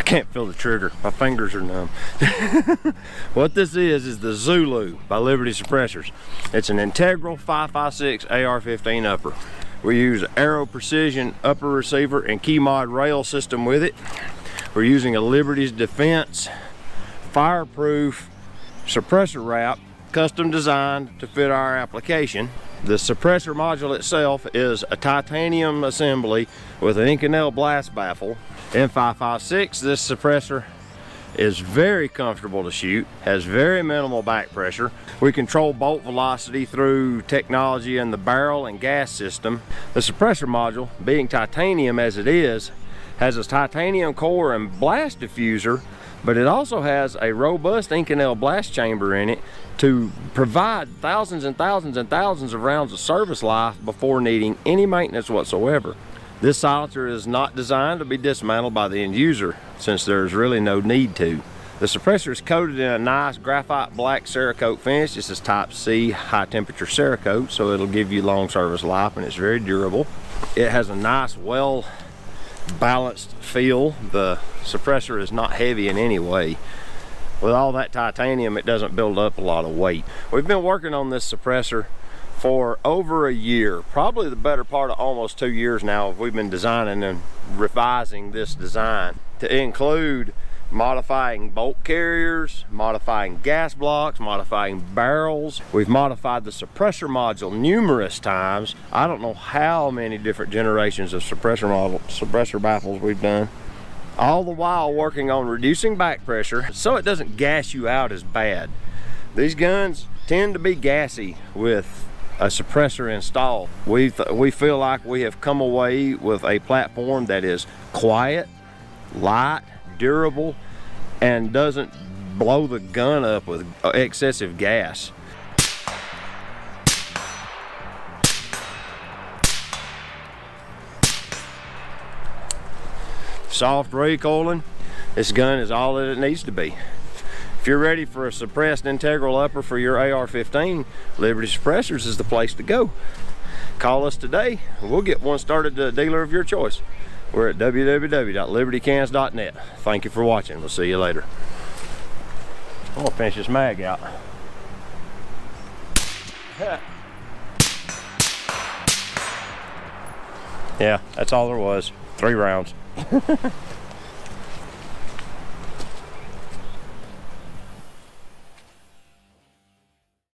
can't feel the trigger. My fingers are numb. What this is the Zulu by Liberty Suppressors. It's an integral 5.56 AR-15 upper. We use Aero Precision upper receiver and key mod rail system with it. We're using a Liberty's Defense fireproof suppressor wrap, custom designed to fit our application. The suppressor module itself is a titanium assembly with an Inconel blast baffle. In 5.56, this suppressor is very comfortable to shoot, has very minimal back pressure. We control bolt velocity through technology in the barrel and gas system. The suppressor module, being titanium as it is, has a titanium core and blast diffuser, but it also has a robust Inconel blast chamber in it to provide thousands and thousands and thousands of rounds of service life before needing any maintenance whatsoever. This silencer is not designed to be dismantled by the end user, since there's really no need to. The suppressor is coated in a nice graphite black Cerakote finish. This is type C high temperature Cerakote, so it'll give you long service life, and it's very durable. It has a nice, well balanced feel. The suppressor is not heavy in any way. With all that titanium, it doesn't build up a lot of weight. We've been working on this suppressor for over a year, probably the better part of almost 2 years now. We've been designing and revising this design to include modifying bolt carriers, modifying gas blocks, modifying barrels. We've modified the suppressor module numerous times. I don't know how many different generations of suppressor baffles we've done. All the while working on reducing back pressure so it doesn't gas you out as bad. These guns tend to be gassy with a suppressor installed. We feel like we have come away with a platform that is quiet, light, durable, and doesn't blow the gun up with excessive gas. Soft recoiling, this gun is all that it needs to be. If you're ready for a suppressed integral upper for your AR-15, Liberty Suppressors is the place to go. Call us today and we'll get one started to a dealer of your choice. We're at www.libertycans.net. Thank you for watching. We'll see you later. I'm gonna finish this mag out. Yeah, that's all there was. 3 rounds.